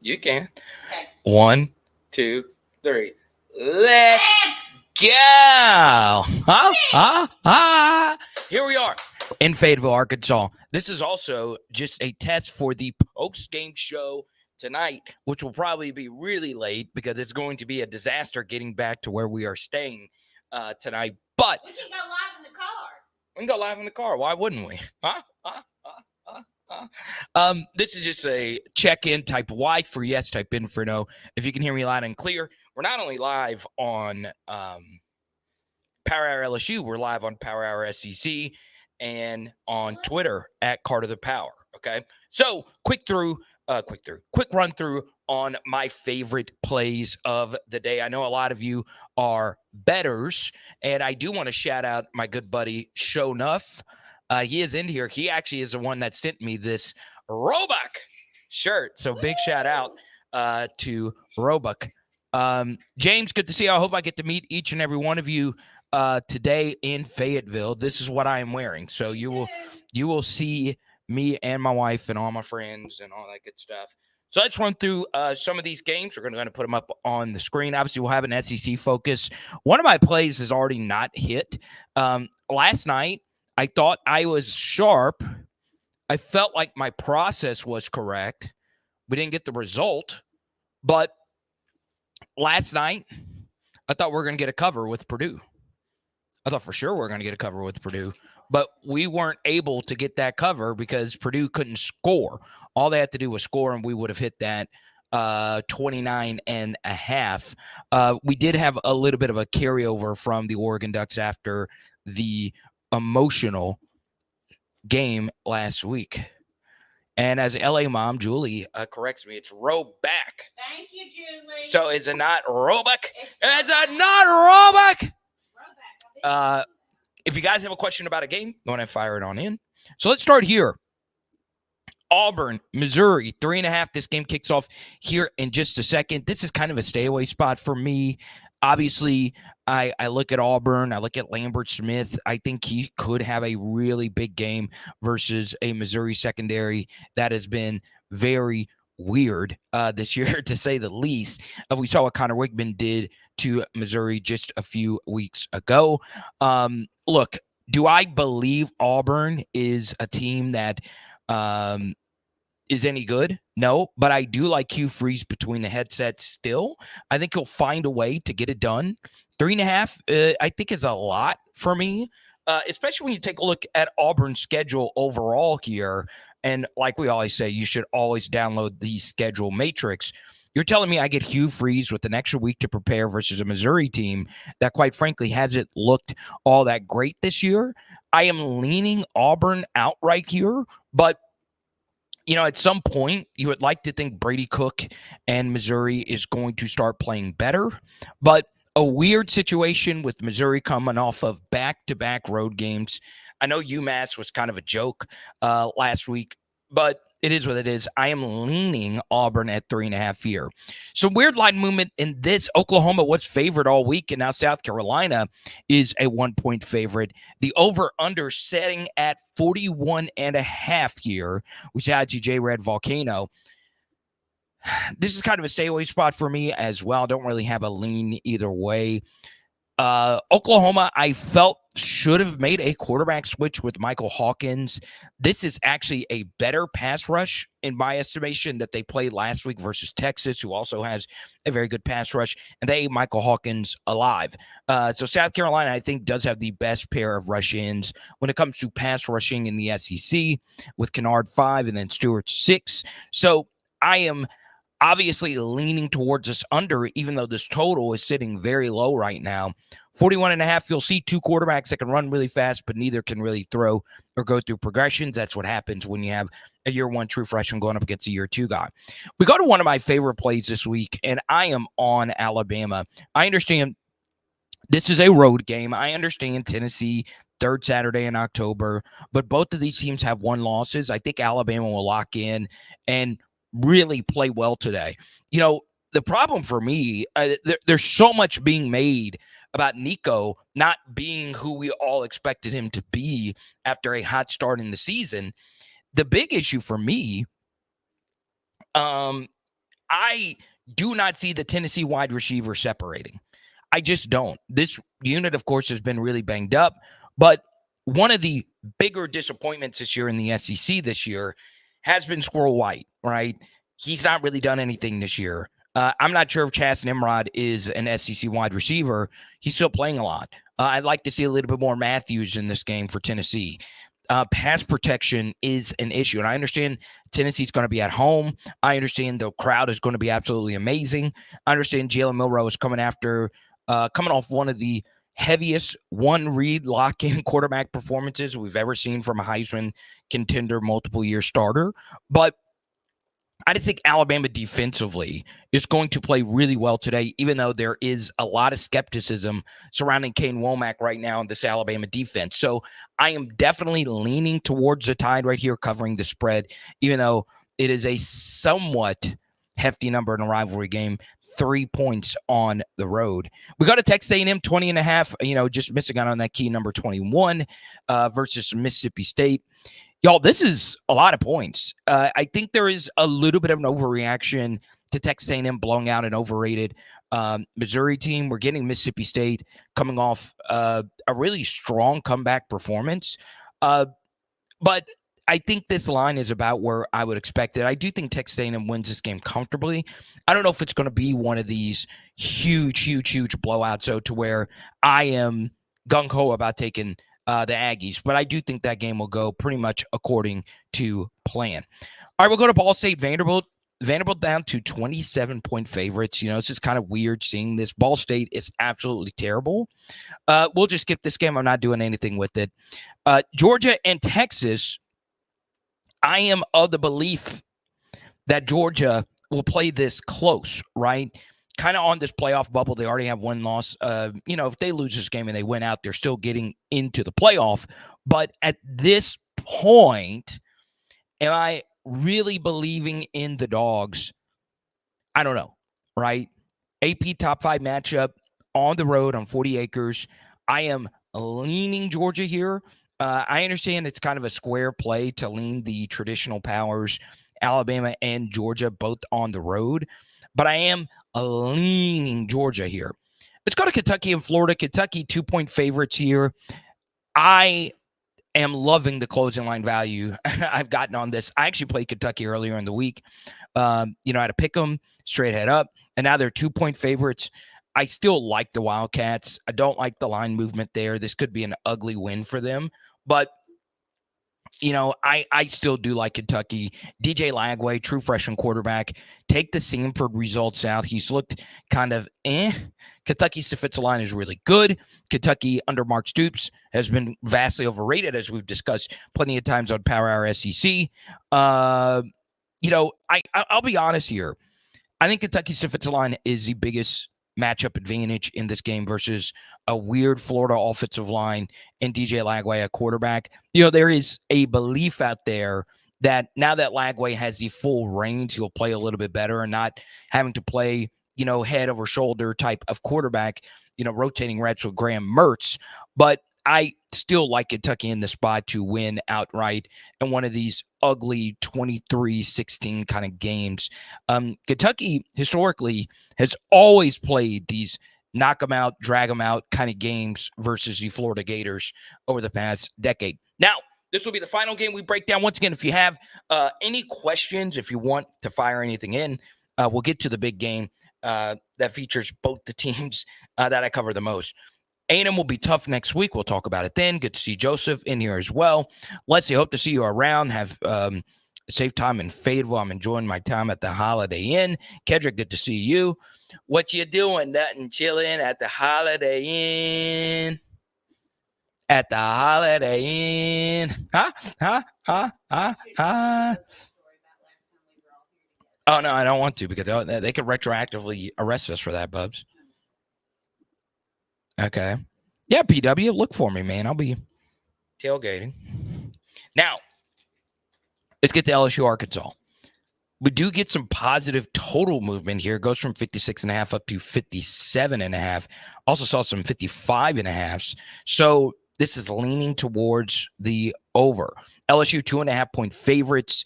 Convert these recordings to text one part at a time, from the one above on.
You can. Okay. 1, 2, 3. Let's go. Here we are in Fayetteville, Arkansas. This is also just a test for the post-game show tonight, which will probably be really late because it's going to be a disaster getting back to where we are staying tonight. But we can go live in the car. We can go live in the car. Why wouldn't we? This is just a check-in. Type Y for yes, type in for no. If you can hear me loud and clear, we're not only live on Power Hour LSU, we're live on Power Hour SEC and on Twitter at Cart of the Power. Okay, so quick run through on my favorite plays of the day. I know a lot of you are bettors, and I do want to shout out my good buddy Show Nuff. He is in here. He actually is the one that sent me this Roebuck shirt. So big shout out to Roebuck. James, good to see you. I hope I get to meet each and every one of you today in Fayetteville. This is what I am wearing. So you will see me and my wife and all my friends and all that good stuff. So let's run through some of these games. We're going to put them up on the screen. Obviously, we'll have an SEC focus. One of my plays has already not hit. Last night, I thought I was sharp. I felt like my process was correct. We didn't get the result. But last night, I thought we were going to get a cover with Purdue. I thought for sure we were going to get a cover with Purdue. But we weren't able to get that cover because Purdue couldn't score. All they had to do was score, and we would have hit that 29.5. We did have a little bit of a carryover from the Oregon Ducks after the emotional game last week. And as LA mom, Julie, corrects me, it's Roebuck. Thank you, Julie. So is it not Roebuck? Is it not Roebuck? If you guys have a question about a game, go ahead and fire it on in. So let's start here. Auburn, Missouri, 3.5. This game kicks off here in just a second. This is kind of a stay away spot for me. Obviously, I look at Auburn. I look at Lambert Smith. I think he could have a really big game versus a Missouri secondary that has been very weird this year, to say the least. We saw what Connor Wigman did to Missouri just a few weeks ago. Look, do I believe Auburn is a team that is any good? No, but I do like Hugh Freeze between the headsets still. I think he'll find a way to get it done. 3.5, I think, is a lot for me, especially when you take a look at Auburn's schedule overall here. And like we always say, you should always download the schedule matrix. You're telling me I get Hugh Freeze with an extra week to prepare versus a Missouri team that, quite frankly, hasn't looked all that great this year? I am leaning Auburn outright here, but at some point, you would like to think Brady Cook and Missouri is going to start playing better. But a weird situation with Missouri coming off of back-to-back road games. I know UMass was kind of a joke last week, but it is what it is. I am leaning Auburn at 3.5 here. So weird line movement in this. Oklahoma was favored all week, and now South Carolina is a 1-point favorite. The over-under setting at 41.5 here. We had J Red Volcano. This is kind of a stay away spot for me as well. Don't really have a lean either way. Oklahoma, I felt, should have made a quarterback switch with Michael Hawkins. This is actually a better pass rush, in my estimation, that they played last week versus Texas, who also has a very good pass rush, and they ate Michael Hawkins alive. So South Carolina, I think, does have the best pair of rush-ins when it comes to pass rushing in the SEC, with Kennard 5 and then Stewart 6. So I am obviously leaning towards this under, even though this total is sitting very low right now. 41.5, you'll see two quarterbacks that can run really fast, but neither can really throw or go through progressions. That's what happens when you have a year one true freshman going up against a year two guy. We go to one of my favorite plays this week, and I am on Alabama. I understand this is a road game. I understand Tennessee, third Saturday in October, but both of these teams have one losses. I think Alabama will lock in and really play well today. The problem for me, there's so much being made about Nico not being who we all expected him to be after a hot start in the season. The big issue for me, I I do not see the Tennessee wide receiver separating. I just don't. This unit, of course, has been really banged up, but one of the bigger disappointments this year in the SEC this year has been Squirrel White, right? He's not really done anything this year. I'm not sure if Chas Nimrod is an SEC wide receiver. He's still playing a lot. I'd like to see a little bit more Matthews in this game for Tennessee. Pass protection is an issue, and I understand Tennessee's going to be at home. I understand the crowd is going to be absolutely amazing. I understand Jalen Milroe is coming off one of the heaviest one-read lock-in quarterback performances we've ever seen from a Heisman contender, multiple-year starter. But I just think Alabama defensively is going to play really well today, even though there is a lot of skepticism surrounding Kane Womack right now in this Alabama defense. So I am definitely leaning towards the Tide right here, covering the spread, even though it is a somewhat hefty number in a rivalry game, 3 points on the road. We got to Texas A&M 20.5, just missing out on that key number 21 versus Mississippi State. Y'all, this is a lot of points. I think there is a little bit of an overreaction to Texas A&M blowing out an overrated Missouri team. We're getting Mississippi State coming off a really strong comeback performance. But I think this line is about where I would expect it. I do think Texas A&M wins this game comfortably. I don't know if it's going to be one of these huge blowouts, so to where I am gung-ho about taking the Aggies, but I do think that game will go pretty much according to plan. All right, we'll go to Ball State Vanderbilt. Vanderbilt down to 27-point favorites. It's just kind of weird seeing this. Ball State is absolutely terrible. We'll just skip this game. I'm not doing anything with it. Georgia and Texas, I am of the belief that Georgia will play this close, right? Kind of on this playoff bubble. They already have one loss. If they lose this game and they win out, they're still getting into the playoff. But at this point, am I really believing in the Dogs? I don't know, right? AP top 5 matchup on the road on 40 acres. I am leaning Georgia here. I understand it's kind of a square play to lean the traditional powers, Alabama and Georgia, both on the road. But I am leaning Georgia here. Let's go to Kentucky and Florida. Kentucky 2-point favorites here. I am loving the closing line value I've gotten on this. I actually played Kentucky earlier in the week. I had to pick them straight head up, and now they're 2-point favorites. I still like the Wildcats. I don't like the line movement there. This could be an ugly win for them, but I still do like Kentucky. DJ Lagway, true freshman quarterback. Take the Samford results out. He's looked kind of Kentucky's defensive line is really good. Kentucky under Mark Stoops has been vastly overrated, as we've discussed plenty of times on Power Hour SEC. I'll be honest here. I think Kentucky's defensive line is the biggest matchup advantage in this game versus a weird Florida offensive line and DJ Lagway, a quarterback. There is a belief out there that now that Lagway has the full range, he'll play a little bit better and not having to play, head over shoulder type of quarterback, rotating reps with Graham Mertz. But I still like Kentucky in the spot to win outright in one of these ugly 23-16 kind of games. Kentucky historically has always played these knock them out, drag them out kind of games versus the Florida Gators over the past decade. Now, this will be the final game we break down. Once again, if you have any questions, if you want to fire anything in, we'll get to the big game that features both the teams that I cover the most. A&M will be tough next week. We'll talk about it then. Good to see Joseph in here as well. Leslie, hope to see you around. Have a safe time in Fayetteville. I'm enjoying my time at the Holiday Inn. Kedrick, good to see you. What you doing? Nothing, chilling at the Holiday Inn. At the Holiday Inn. Huh? Oh, no, I don't want to because they could retroactively arrest us for that, Bubs. Okay. Yeah, PW, look for me, man. I'll be tailgating. Now, let's get to LSU, Arkansas. We do get some positive total movement here. It goes from 56.5 up to 57.5. Also saw some 55.5s. So this is leaning towards the over. LSU 2.5-point favorites.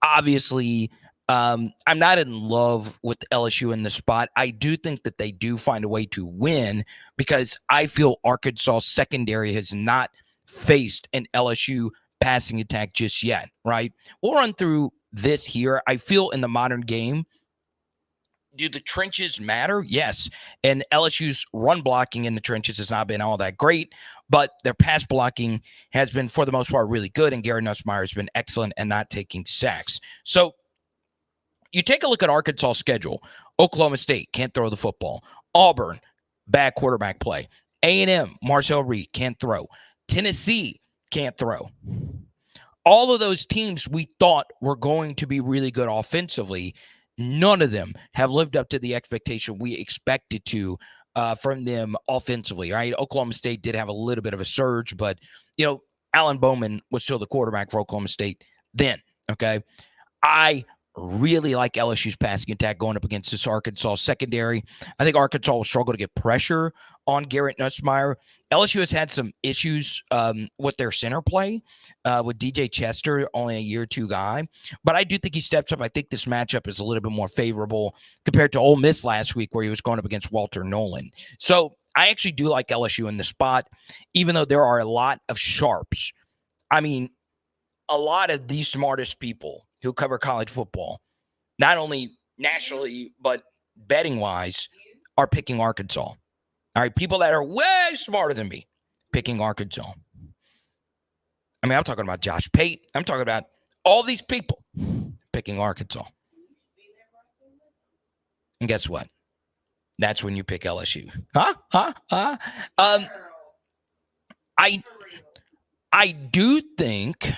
Obviously, I'm not in love with LSU in the spot. I do think that they do find a way to win because I feel Arkansas secondary has not faced an LSU passing attack just yet, right? We'll run through this here. I feel in the modern game, do the trenches matter? Yes. And LSU's run blocking in the trenches has not been all that great, but their pass blocking has been, for the most part, really good. And Garrett Nussmeier has been excellent and not taking sacks. So you take a look at Arkansas' schedule. Oklahoma State can't throw the football. Auburn, bad quarterback play. A&M, Marcel Reed can't throw. Tennessee can't throw. All of those teams we thought were going to be really good offensively, none of them have lived up to the expectation we expected to from them offensively, right? Oklahoma State did have a little bit of a surge, but, Alan Bowman was still the quarterback for Oklahoma State then, okay? I really like LSU's passing attack going up against this Arkansas secondary. I think Arkansas will struggle to get pressure on Garrett Nussmeier. LSU has had some issues with their center play with DJ Chester, only a year two guy. But I do think he steps up. I think this matchup is a little bit more favorable compared to Ole Miss last week where he was going up against Walter Nolan. So I actually do like LSU in the spot, even though there are a lot of sharps. I mean, a lot of the smartest people who cover college football, not only nationally, but betting wise, are picking Arkansas. All right. People that are way smarter than me picking Arkansas. I mean, I'm talking about Josh Pate. I'm talking about all these people picking Arkansas. And guess what? That's when you pick LSU. I do think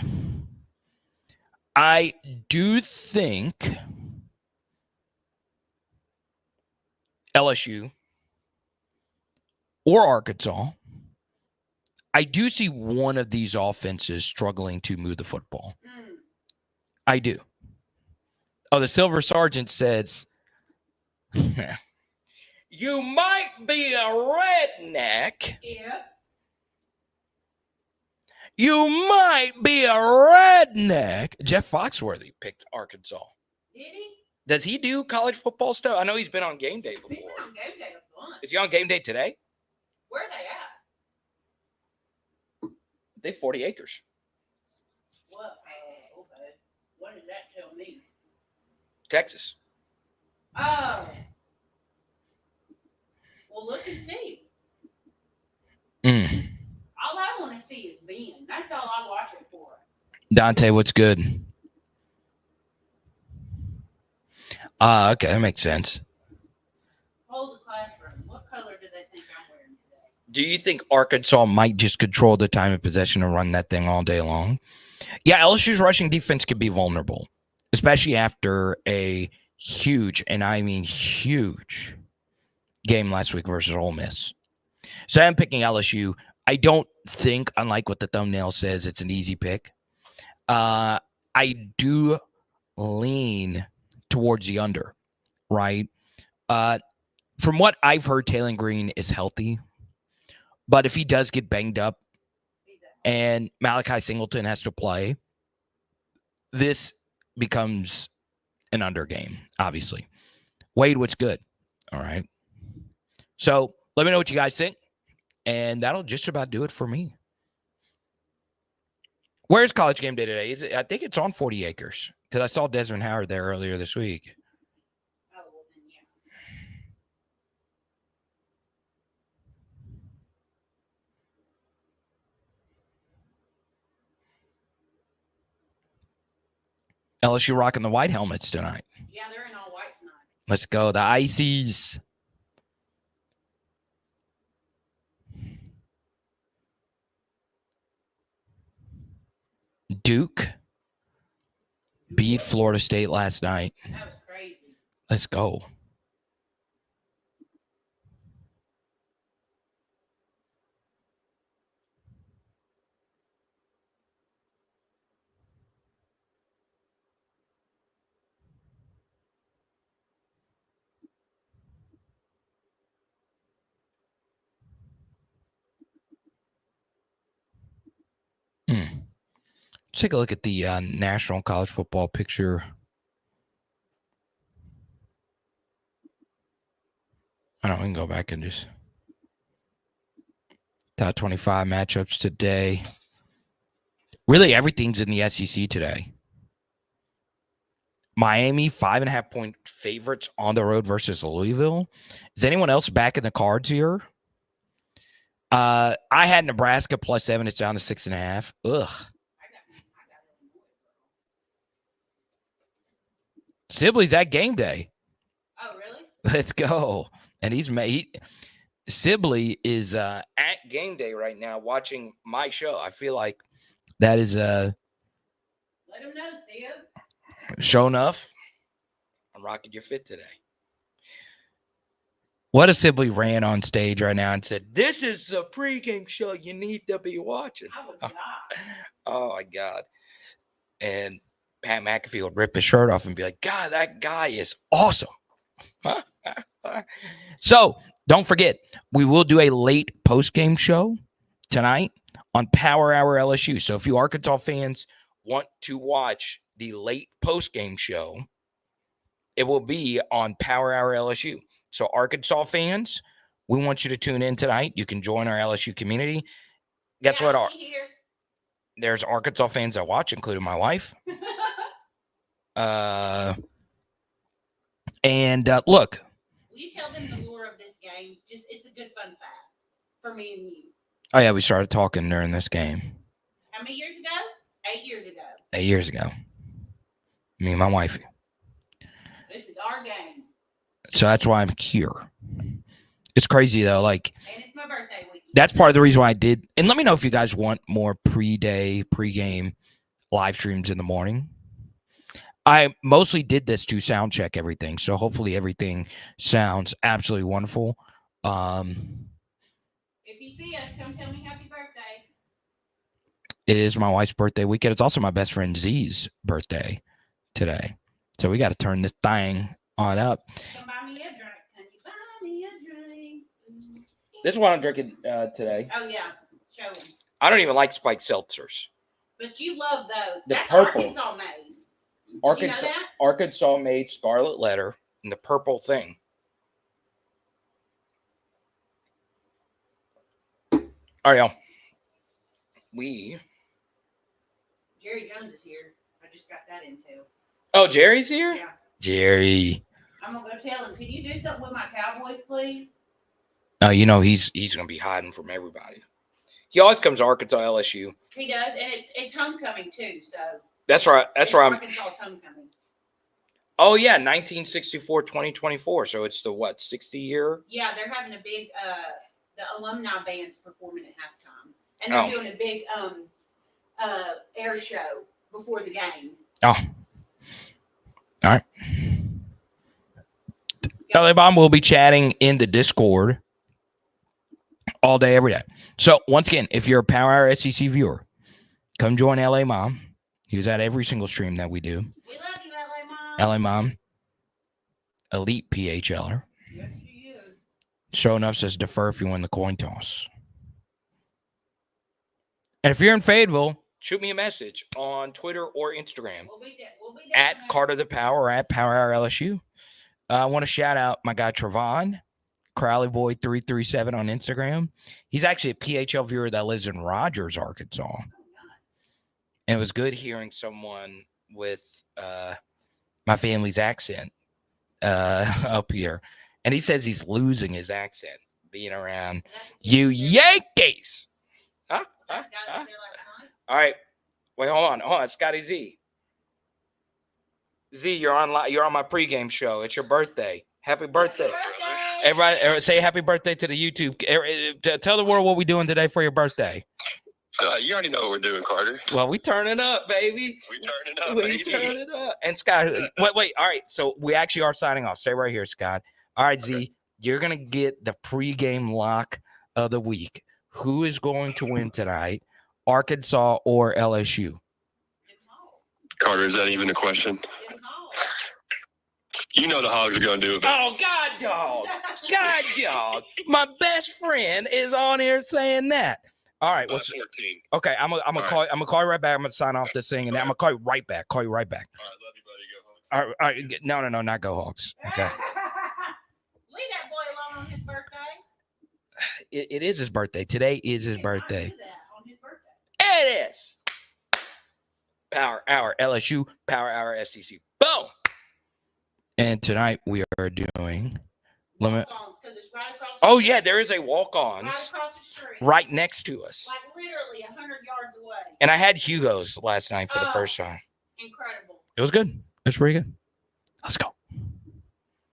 LSU or Arkansas, I do see one of these offenses struggling to move the football. I do. Oh, the Silver Sergeant says, you might be a redneck. Yeah. You might be a redneck. Jeff Foxworthy picked Arkansas. Did he? Does he do college football stuff? I know he's been on game day before. He's been on game day a bunch. Is he on game day today? Where are they at? I think 40 acres. What? Okay. What does that tell me? Texas. Oh. Well, look and see. All I want to see is Ben. That's all I'm watching for. Dante, what's good? Okay, that makes sense. Hold the classroom. What color do they think I'm wearing today? Do you think Arkansas might just control the time of possession and run that thing all day long? Yeah, LSU's rushing defense could be vulnerable, especially after a huge, and I mean huge, game last week versus Ole Miss. So I'm picking LSU. I don't think, unlike what the thumbnail says, it's an easy pick. I do lean towards the under, right? From what I've heard, Taylor Green is healthy. But if he does get banged up and Malachi Singleton has to play, this becomes an under game, obviously. Wade, what's good? All right. So let me know what you guys think. And that'll just about do it for me. Where's College Game Day today? I think it's on 40 acres because I saw Desmond Howard there earlier this week. Oh, well, then, yeah. LSU rocking the white helmets tonight. Yeah, they're in all white tonight. Let's go. The Ices. Duke beat Florida State last night. That was crazy. Let's go. Let's take a look at the National College Football picture I don't know, we can go back and just top 25 matchups today. Really, everything's in the SEC today. Miami, 5.5-point favorites on the road versus Louisville. Is anyone else back in the cards here? I had Nebraska +7. It's down to 6.5. Ugh. Sibley's at game day. Oh, really? Let's go. And Sibley is at game day right now watching my show. I feel like that is Let him know, Sia. show enough. I'm rocking your fit today. What if Sibley ran on stage right now and said, "This is the pregame show you need to be watching"? I would die. Oh my God. And Pat McAfee would rip his shirt off and be like, "God, that guy is awesome." So don't forget, we will do a late post-game show tonight on Power Hour LSU. So if you Arkansas fans want to watch the late post-game show, it will be on Power Hour LSU. So Arkansas fans, we want you to tune in tonight. You can join our LSU community. Guess what? There's Arkansas fans that watch, including my wife. Look. Will you tell them the lore of this game? Just it's a good fun fact for me and you. Oh yeah, we started talking during this game. How many years ago? 8 years ago. 8 years ago. Me and my wife. This is our game. So that's why I'm here. It's crazy though. Like, and it's my birthday week. That's part of the reason why I did. And let me know if you guys want more pregame live streams in the morning. I mostly did this to sound check everything. So hopefully everything sounds absolutely wonderful. If you see us, come tell me happy birthday. It is my wife's birthday weekend. It's also my best friend Z's birthday today. So we got to turn this thing on up. Come buy me a drink. Can you buy me a drink? This is what I'm drinking today. Oh, yeah. Show them. I don't even like spiked seltzers. But you love those. The That's purple. Arkansas made. Arkansas made Scarlet Letter and the purple thing. All right, y'all. Jerry Jones is here. I just got that in too. Oh, Jerry's here? Yeah. Jerry. I'm going to go tell him, can you do something with my Cowboys, please? Oh, you know he's going to be hiding from everybody. He always comes to Arkansas LSU. He does, and it's homecoming too, so. That's right. That's right. Arkansas's homecoming. Oh, yeah, 1964, 2024. So it's the, 60 year? Yeah, they're having a big, the alumni band's performing at halftime. And they're doing a big air show before the game. Oh. All right. LA Bomb will be chatting in the Discord all day, every day. So, once again, if you're a Power Hour SEC viewer, come join LA Mom. He was at every single stream that we do. We love you, LA Mom. LA Mom, elite PHLer. Yes, she is. Show enough says defer if you win the coin toss. And if you're in Fayetteville, shoot me a message on Twitter or Instagram. We'll be at Carter the Power or at Power Hour LSU. I want to shout out my guy Trevon, Crowley Boy 337 on Instagram. He's actually a PHL viewer that lives in Rogers, Arkansas. Oh, nice. And it was good hearing someone with my family's accent up here. And he says he's losing his accent being around you Yankees. Huh? All right. Wait, hold on. Scotty Z. Z, you're on my pregame show. It's your birthday. Happy birthday. Everybody say happy birthday to the YouTube. Tell the world what we're doing today for your birthday. You already know what we're doing, Carter. Well, we turning up, baby. We turning up. And Scott, wait. All right. So we actually are signing off. Stay right here, Scott. All right, Z. Okay. You're going to get the pregame lock of the week. Who is going to win tonight? Arkansas or LSU? Carter, is that even a question? You know the Hogs are going to do it. Oh, God, dog. God, dog. My best friend is on here saying that. All right. 14. Okay, I'm gonna call you right back. I'm gonna sign off this thing, and I'm gonna call you right back. All right, love you, buddy. Go Hogs. All right. No, not go Hogs. Okay. Leave that boy alone on his it is his birthday. Today is his birthday. I knew that on his birthday. It is. Power Hour LSU, Power Hour SEC. Boom. And tonight we are doing limit. Walk-ons, 'cause it's right across the Oh street. yeah, there is a Right walk-ons across the street. right next to us. Like literally 100 yards away. And I had Hugo's last night for the Oh. first time. Incredible. It was good. It was pretty good. Let's go.